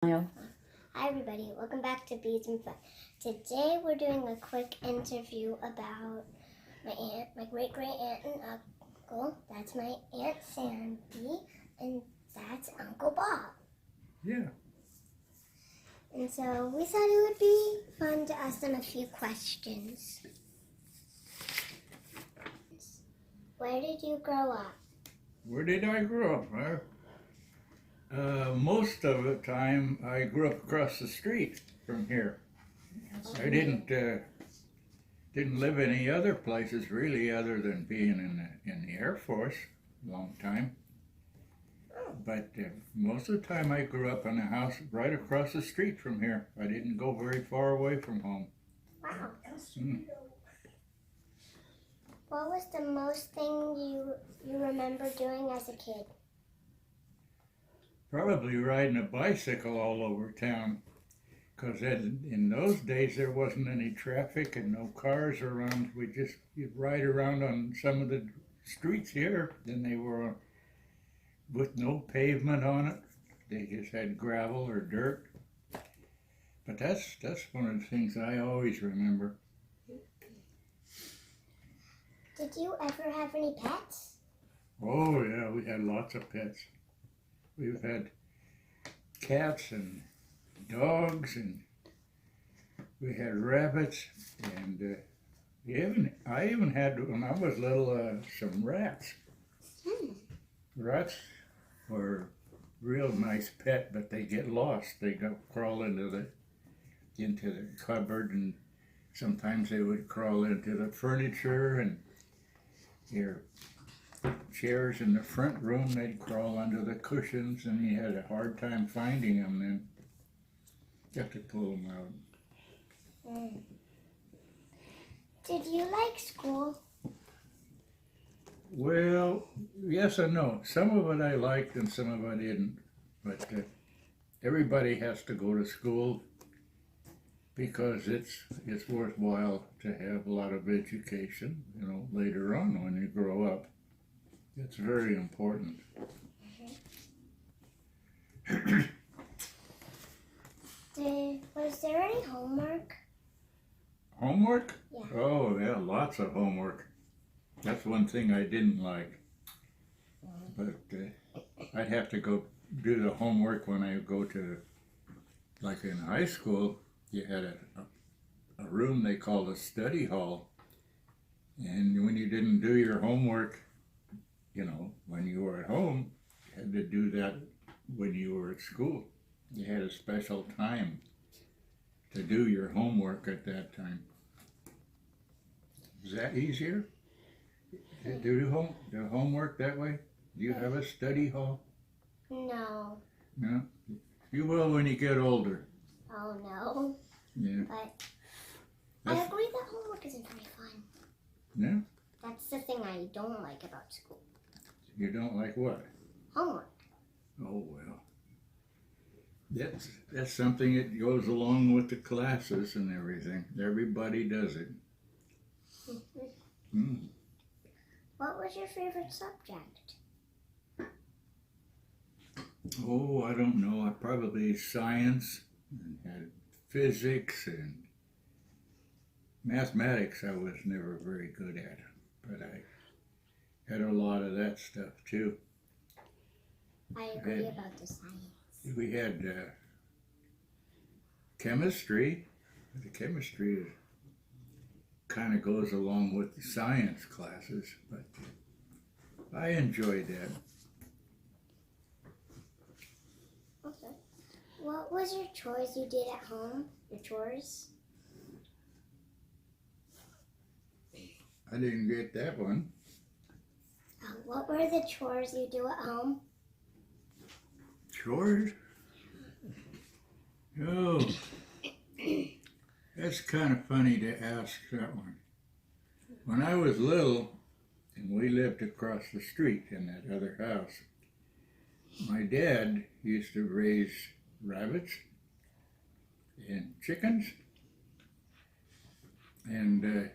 Hi everybody, welcome back to Bees and Fun. Today we're doing a quick interview about my great-great-aunt and uncle. That's my Aunt Sandy, and that's Uncle Bob. Yeah. And so we thought it would be fun to ask them a few questions. Where did you grow up? Where did I grow up? Most of the time, I grew up across the street from here. I didn't live any other places really, other than being in the Air Force a long time. But most of the time, I grew up in a house right across the street from here. I didn't go very far away from home. Wow. What was the most thing you remember doing as a kid? Probably riding a bicycle all over town, because in those days there wasn't any traffic and no cars around. You'd ride around on some of the streets here, and they were with no pavement on it. They just had gravel or dirt. But that's one of the things I always remember. Did you ever have any pets? Oh yeah, we had lots of pets. We've had cats and dogs, and we had rabbits, and I even had, when I was little, some rats. Rats were a real nice pet, but they get lost. They crawl into the cupboard, and sometimes they would crawl into the furniture and your chairs in the front room. They'd crawl under the cushions, and you had a hard time finding them then. You have to pull them out. Did you like school? Well, yes and no. Some of it I liked and some of it I didn't. But everybody has to go to school because it's worthwhile to have a lot of education, later on when you grow up. It's very important. Was there any homework? Homework? Yeah. Oh, yeah, lots of homework. That's one thing I didn't like. But I'd have to go do the homework when I go to, like in high school, you had a room they called a study hall. And when you didn't do your homework, when you were at home, you had to do that when you were at school. You had a special time to do your homework at that time. Is that easier? To do the homework that way? Do you have a study hall? No. No? You will when you get older. Oh no. Yeah. But I agree that homework isn't very fun. Yeah? That's the thing I don't like about school. You don't like what? Homework. Oh, well. That's something that goes along with the classes and everything. Everybody does it. What was your favorite subject? Oh, I don't know. Probably science, and had physics, and mathematics I was never very good at, but I had a lot of that stuff too. I agree about the science. We had chemistry. The chemistry kind of goes along with the science classes, but I enjoyed that. Okay. What was your chores you did at home? Your chores? I didn't get that one. What were the chores you do at home? Chores? Oh, that's kind of funny to ask that one. When I was little, and we lived across the street in that other house, my dad used to raise rabbits and chickens, and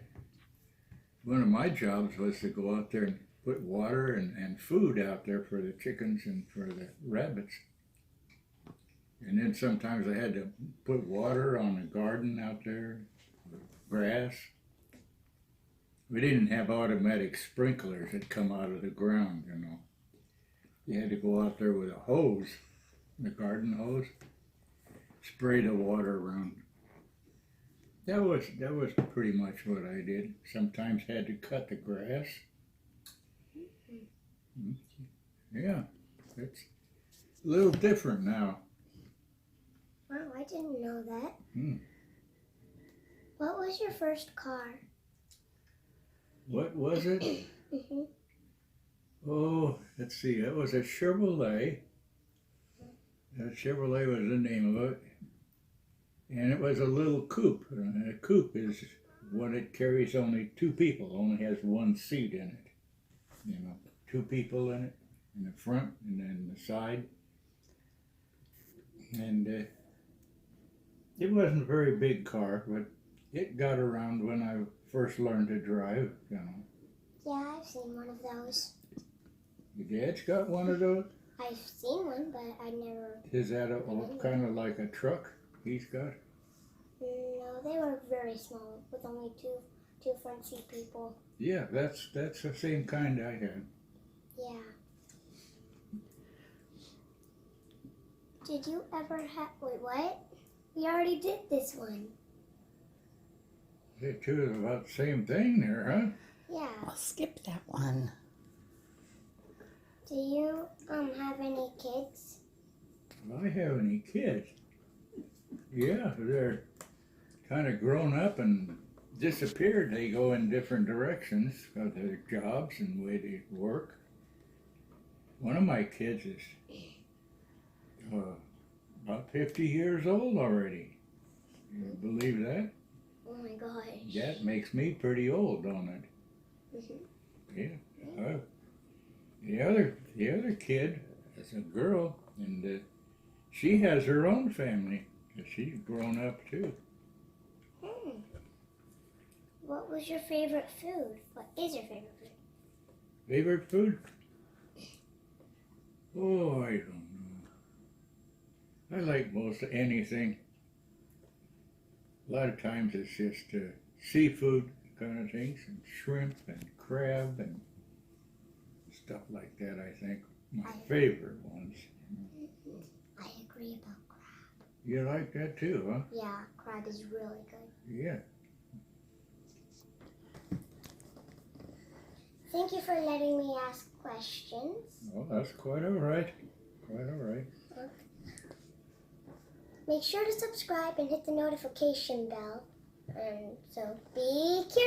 one of my jobs was to go out there and put water and food out there for the chickens and for the rabbits. And then sometimes I had to put water on the garden out there, grass. We didn't have automatic sprinklers that come out of the ground, you know. You had to go out there with a hose, the garden hose, spray the water around. That was pretty much what I did. Sometimes had to cut the grass. Yeah, it's a little different now. Wow, I didn't know that. Hmm. What was your first car? What was it? Mm-hmm. Oh, let's see. It was a Chevrolet. Chevrolet was the name of it. And it was a little coupe. A coupe is when it carries only two people, only has one seat in it. You know, two people in it, in the front and then the side. And it wasn't a very big car, but it got around when I first learned to drive, you know. Yeah, I've seen one of those. Your dad's got one of those? I've seen one, but I never... Is that kind of like a truck he's got? No, they were very small, with only two front seat people. Yeah, that's the same kind I had. Yeah. Did you ever have... Wait, what? We already did this one. The two is about the same thing there, huh? Yeah. I'll skip that one. Do you have any kids? Do I have any kids? Yeah, they're kind of grown up and disappeared. They go in different directions of their jobs and the way they work. One of my kids is about 50 years old already. You believe that? Oh my gosh. That makes me pretty old, don't it? Mm-hmm. Yeah. The other kid is a girl, and she has her own family. She's grown up too. What was your favorite food? What is your favorite food? Favorite food? Oh, I don't know. I like most of anything. A lot of times it's just seafood kind of things, and shrimp and crab and stuff like that, I think. My favorite ones. I agree about crab. You like that too, huh? Yeah, crab is really good. Yeah. Thank you for letting me ask questions. Well, that's quite all right. Quite all right. Make sure to subscribe and hit the notification bell. So be curious.